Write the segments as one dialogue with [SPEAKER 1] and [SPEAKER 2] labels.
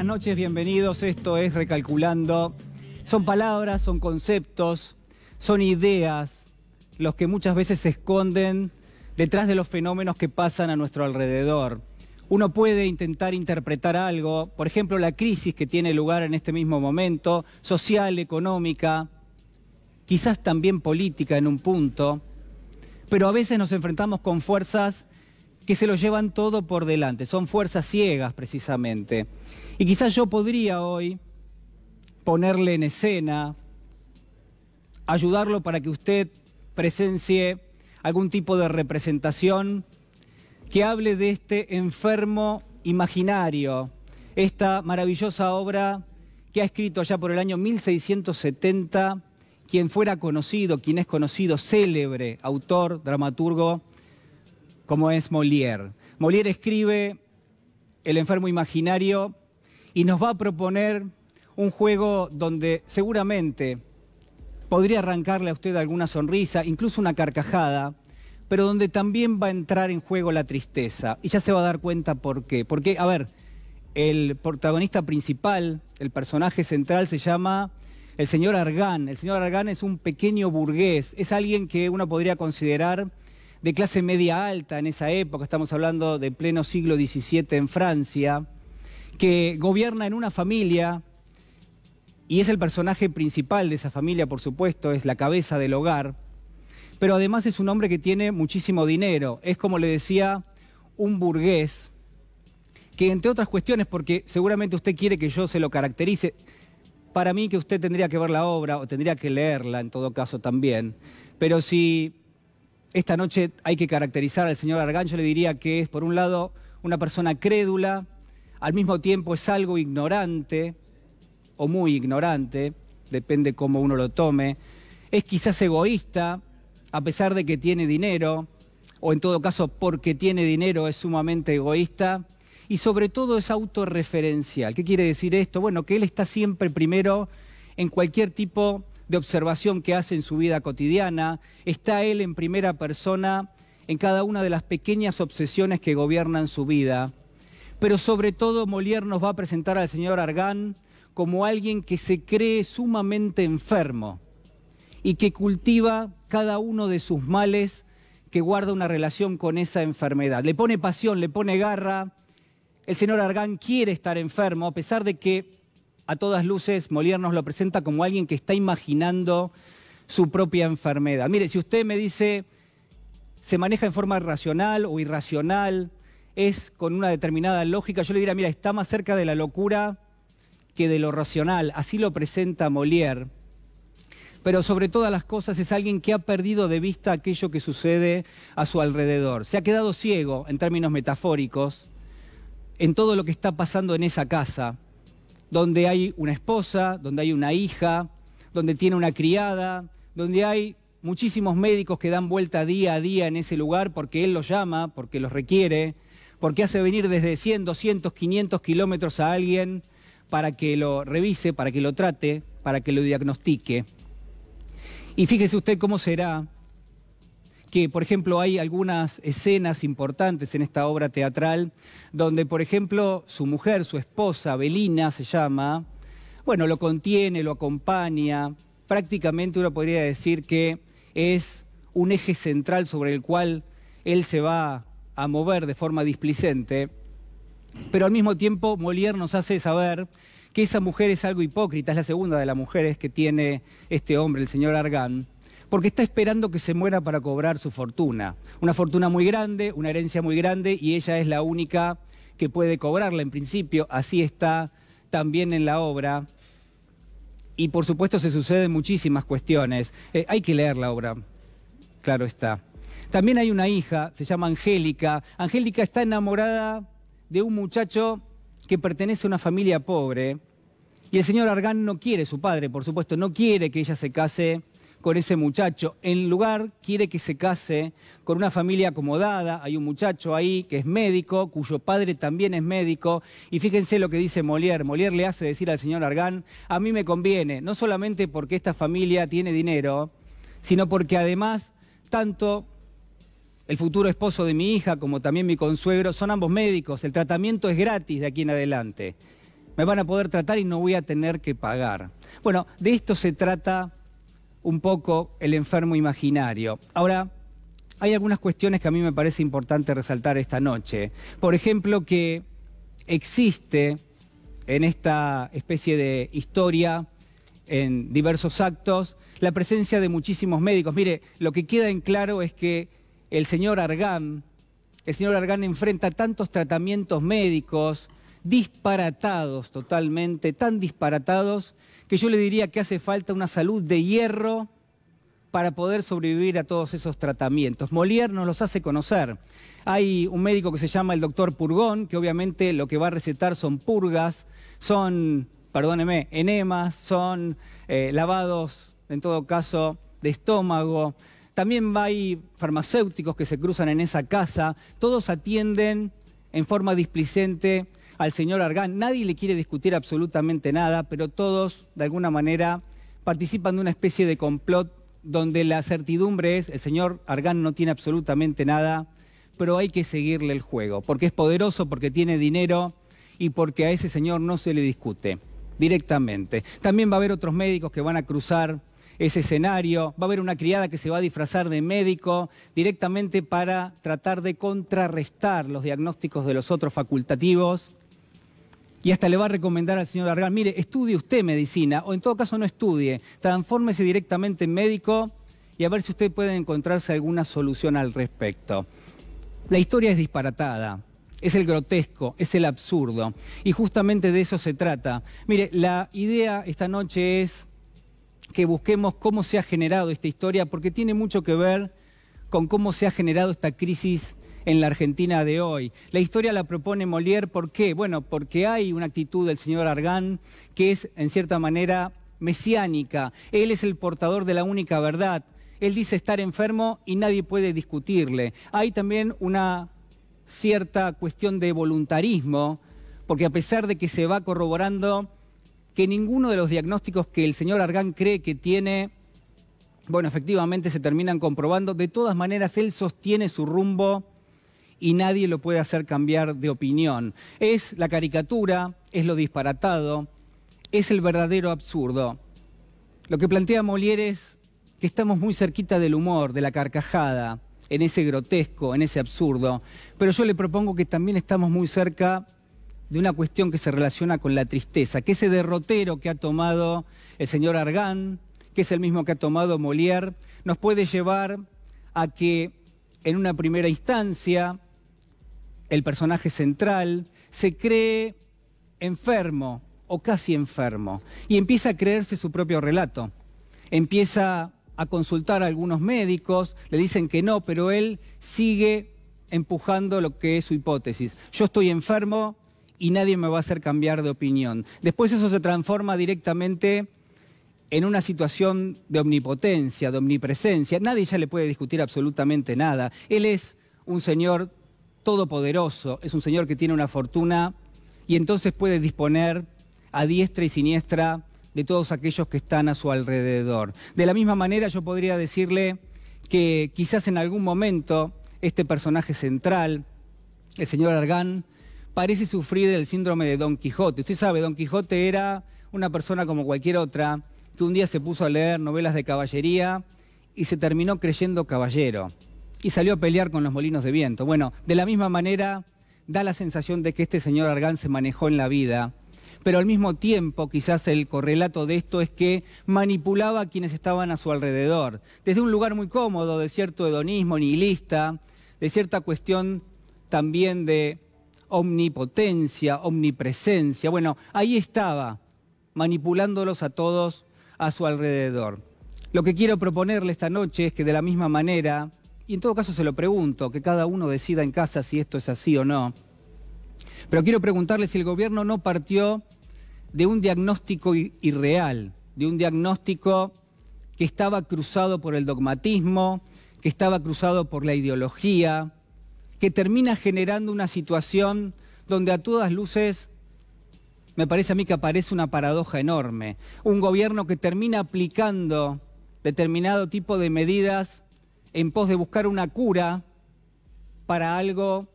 [SPEAKER 1] Buenas noches, bienvenidos. Esto es Recalculando. Son palabras, son conceptos, son ideas, los que muchas veces se esconden detrás de los fenómenos que pasan a nuestro alrededor. Uno puede intentar interpretar algo, por ejemplo, la crisis que tiene lugar en este mismo momento, social, económica, quizás también política en un punto, pero a veces nos enfrentamos con fuerzas que se lo llevan todo por delante, son fuerzas ciegas precisamente. Y quizás yo podría hoy ponerle en escena, ayudarlo para que usted presencie algún tipo de representación que hable de este enfermo imaginario, esta maravillosa obra que ha escrito allá por el año 1670, quien fuera conocido, quien es conocido, célebre autor, dramaturgo, como es Molière. Molière escribe El enfermo imaginario y nos va a proponer un juego donde seguramente podría arrancarle a usted alguna sonrisa, incluso una carcajada, pero donde también va a entrar en juego la tristeza. Y ya se va a dar cuenta por qué. Porque, a ver, el protagonista principal, el personaje central se llama el señor Argan. El señor Argan es un pequeño burgués, es alguien que uno podría considerar de clase media alta en esa época, estamos hablando de pleno siglo XVII en Francia, que gobierna en una familia y es el personaje principal de esa familia, por supuesto, es la cabeza del hogar, pero además es un hombre que tiene muchísimo dinero, es como le decía, un burgués, que entre otras cuestiones, porque seguramente usted quiere que yo se lo caracterice, para mí que usted tendría que ver la obra o tendría que leerla en todo caso también, pero si esta noche hay que caracterizar al señor Argan, yo le diría que es, por un lado, una persona crédula, al mismo tiempo es algo ignorante, o muy ignorante, depende cómo uno lo tome, es quizás egoísta, a pesar de que tiene dinero, o en todo caso porque tiene dinero es sumamente egoísta, y sobre todo es autorreferencial. ¿Qué quiere decir esto? Bueno, que él está siempre primero en cualquier tipo de observación que hace en su vida cotidiana, está él en primera persona en cada una de las pequeñas obsesiones que gobiernan su vida. Pero sobre todo Molière nos va a presentar al señor Argan como alguien que se cree sumamente enfermo y que cultiva cada uno de sus males, que guarda una relación con esa enfermedad. Le pone pasión, le pone garra. El señor Argan quiere estar enfermo, a pesar de que a todas luces Molière nos lo presenta como alguien que está imaginando su propia enfermedad. Mire, si usted me dice, se maneja en forma racional o irracional, es con una determinada lógica, yo le diría, mira, está más cerca de la locura que de lo racional. Así lo presenta Molière. Pero sobre todas las cosas es alguien que ha perdido de vista aquello que sucede a su alrededor. Se ha quedado ciego, en términos metafóricos, en todo lo que está pasando en esa casa, donde hay una esposa, donde hay una hija, donde tiene una criada, donde hay muchísimos médicos que dan vuelta día a día en ese lugar porque él los llama, porque los requiere, porque hace venir desde 100, 200, 500 kilómetros a alguien para que lo revise, para que lo trate, para que lo diagnostique. Y fíjese usted cómo será que, por ejemplo, hay algunas escenas importantes en esta obra teatral donde, por ejemplo, su mujer, su esposa, Belina se llama, bueno, lo contiene, lo acompaña, prácticamente uno podría decir que es un eje central sobre el cual él se va a mover de forma displicente, pero al mismo tiempo Molière nos hace saber que esa mujer es algo hipócrita, es la segunda de las mujeres que tiene este hombre, el señor Argan, porque está esperando que se muera para cobrar su fortuna. Una fortuna muy grande, una herencia muy grande, y ella es la única que puede cobrarla en principio. Así está también en la obra. Y por supuesto se suceden muchísimas cuestiones. Hay que leer la obra, claro está. También hay una hija, se llama Angélica. Angélica está enamorada de un muchacho que pertenece a una familia pobre. Y el señor Argan no quiere, su padre por supuesto, no quiere que ella se case con ese muchacho. En lugar, quiere que se case con una familia acomodada. Hay un muchacho ahí que es médico, cuyo padre también es médico. Y fíjense lo que dice Molière. Molière le hace decir al señor Argan, a mí me conviene, no solamente porque esta familia tiene dinero, sino porque además, tanto el futuro esposo de mi hija como también mi consuegro son ambos médicos. El tratamiento es gratis de aquí en adelante. me van a poder tratar y no voy a tener que pagar. Bueno, de esto se trata un poco el enfermo imaginario. Ahora, hay algunas cuestiones que a mí me parece importante resaltar esta noche. Por ejemplo, que existe en esta especie de historia, en diversos actos, la presencia de muchísimos médicos. Mire, lo que queda en claro es que el señor Argan enfrenta tantos tratamientos médicos disparatados totalmente, tan disparatados, que yo le diría que hace falta una salud de hierro para poder sobrevivir a todos esos tratamientos. Molière nos los hace conocer. Hay un médico que se llama el doctor Purgón, que obviamente lo que va a recetar son purgas, son, perdóneme, enemas, son lavados, en todo caso, de estómago. También hay farmacéuticos que se cruzan en esa casa. Todos atienden en forma displicente al señor Argan. Nadie le quiere discutir absolutamente nada, pero todos, de alguna manera, participan de una especie de complot donde la certidumbre es, el señor Argan no tiene absolutamente nada, pero hay que seguirle el juego, porque es poderoso, porque tiene dinero y porque a ese señor no se le discute directamente. También va a haber otros médicos que van a cruzar ese escenario, va a haber una criada que se va a disfrazar de médico directamente para tratar de contrarrestar los diagnósticos de los otros facultativos. Y hasta le va a recomendar al señor Argan, mire, estudie usted medicina, o en todo caso no estudie, transfórmese directamente en médico y a ver si usted puede encontrarse alguna solución al respecto. La historia es disparatada, es el grotesco, es el absurdo, y justamente de eso se trata. Mire, la idea esta noche es que busquemos cómo se ha generado esta historia, porque tiene mucho que ver con cómo se ha generado esta crisis en la Argentina de hoy. La historia la propone Molière, ¿por qué? Bueno, porque hay una actitud del señor Argan que es, en cierta manera, mesiánica. Él es el portador de la única verdad. Él dice estar enfermo y nadie puede discutirle. Hay también una cierta cuestión de voluntarismo, porque a pesar de que se va corroborando que ninguno de los diagnósticos que el señor Argan cree que tiene, bueno, efectivamente se terminan comprobando, de todas maneras él sostiene su rumbo y nadie lo puede hacer cambiar de opinión. Es la caricatura, es lo disparatado, es el verdadero absurdo. Lo que plantea Molière es que estamos muy cerquita del humor, de la carcajada, en ese grotesco, en ese absurdo, pero yo le propongo que también estamos muy cerca de una cuestión que se relaciona con la tristeza, que ese derrotero que ha tomado el señor Argan, que es el mismo que ha tomado Molière, nos puede llevar a que en una primera instancia el personaje central se cree enfermo o casi enfermo y empieza a creerse su propio relato. Empieza a consultar a algunos médicos, le dicen que no, pero él sigue empujando lo que es su hipótesis. Yo estoy enfermo y nadie me va a hacer cambiar de opinión. Después eso se transforma directamente en una situación de omnipotencia, de omnipresencia. Nadie ya le puede discutir absolutamente nada. Él es un señor todopoderoso, es un señor que tiene una fortuna y entonces puede disponer a diestra y siniestra de todos aquellos que están a su alrededor. De la misma manera yo podría decirle que quizás en algún momento este personaje central, el señor Argan, parece sufrir del síndrome de Don Quijote. Usted sabe, Don Quijote era una persona como cualquier otra que un día se puso a leer novelas de caballería y se terminó creyendo caballero y salió a pelear con los molinos de viento. Bueno, de la misma manera da la sensación de que este señor Argan se manejó en la vida, pero al mismo tiempo quizás el correlato de esto es que manipulaba a quienes estaban a su alrededor, desde un lugar muy cómodo, de cierto hedonismo nihilista, de cierta cuestión también de omnipotencia, omnipresencia. Bueno, ahí estaba, manipulándolos a todos a su alrededor. Lo que quiero proponerle esta noche es que de la misma manera, y en todo caso se lo pregunto, que cada uno decida en casa si esto es así o no, pero quiero preguntarle si el gobierno no partió de un diagnóstico irreal, de un diagnóstico que estaba cruzado por el dogmatismo, que estaba cruzado por la ideología, que termina generando una situación donde a todas luces me parece a mí que aparece una paradoja enorme. Un gobierno que termina aplicando determinado tipo de medidas en pos de buscar una cura para algo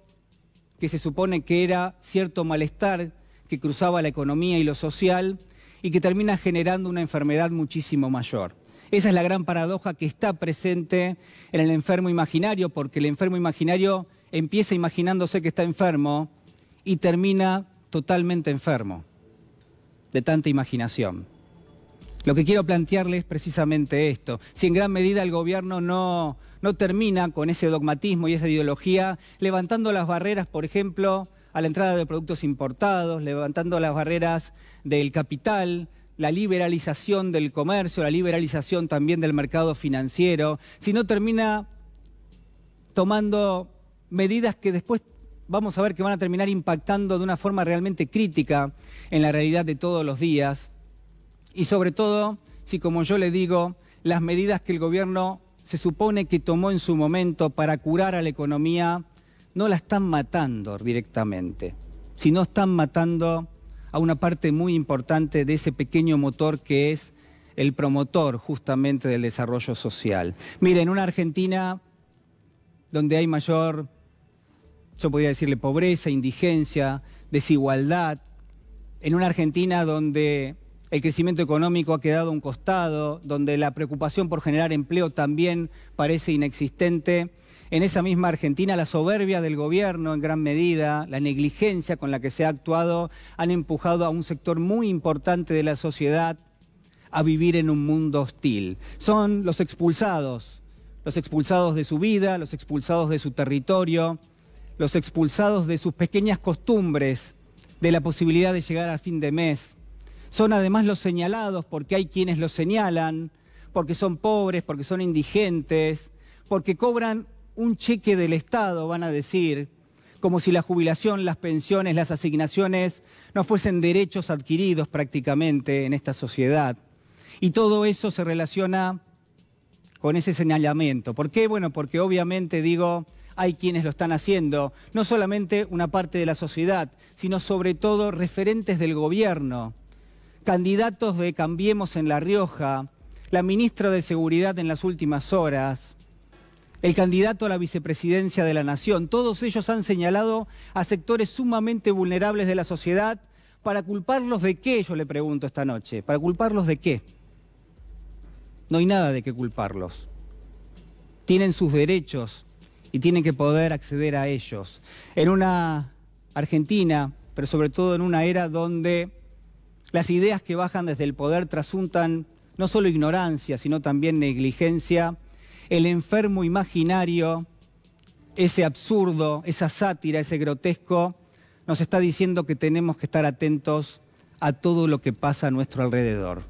[SPEAKER 1] que se supone que era cierto malestar que cruzaba la economía y lo social y que termina generando una enfermedad muchísimo mayor. Esa es la gran paradoja que está presente en el enfermo imaginario, porque el enfermo imaginario empieza imaginándose que está enfermo y termina totalmente enfermo de tanta imaginación. Lo que quiero plantearles es precisamente esto. Si en gran medida el gobierno no termina con ese dogmatismo y esa ideología, levantando las barreras, por ejemplo, a la entrada de productos importados, levantando las barreras del capital, la liberalización del comercio, la liberalización también del mercado financiero, si no termina tomando medidas que después vamos a ver que van a terminar impactando de una forma realmente crítica en la realidad de todos los días, y sobre todo, si como yo le digo, las medidas que el gobierno se supone que tomó en su momento para curar a la economía no la están matando directamente, sino están matando a una parte muy importante de ese pequeño motor que es el promotor justamente del desarrollo social. Miren, en una Argentina donde hay mayor, yo podría decirle, pobreza, indigencia, desigualdad, en una Argentina donde el crecimiento económico ha quedado a un costado, donde la preocupación por generar empleo también parece inexistente. En esa misma Argentina, la soberbia del gobierno en gran medida, la negligencia con la que se ha actuado, han empujado a un sector muy importante de la sociedad a vivir en un mundo hostil. Son los expulsados de su vida, los expulsados de su territorio, los expulsados de sus pequeñas costumbres, de la posibilidad de llegar a fin de mes. Son además los señalados porque hay quienes los señalan, porque son pobres, porque son indigentes, porque cobran un cheque del Estado, van a decir, como si la jubilación, las pensiones, las asignaciones no fuesen derechos adquiridos prácticamente en esta sociedad. Y todo eso se relaciona con ese señalamiento. ¿Por qué? Bueno, porque obviamente, digo, hay quienes lo están haciendo, no solamente una parte de la sociedad, sino sobre todo referentes del gobierno, candidatos de Cambiemos en La Rioja, la ministra de Seguridad en las últimas horas, el candidato a la vicepresidencia de la Nación. Todos ellos han señalado a sectores sumamente vulnerables de la sociedad. ¿Para culparlos de qué? Yo le pregunto esta noche. ¿Para culparlos de qué? No hay nada de qué culparlos. Tienen sus derechos y tienen que poder acceder a ellos. En una Argentina, pero sobre todo en una era donde las ideas que bajan desde el poder trasuntan no solo ignorancia, sino también negligencia, el enfermo imaginario, ese absurdo, esa sátira, ese grotesco, nos está diciendo que tenemos que estar atentos a todo lo que pasa a nuestro alrededor.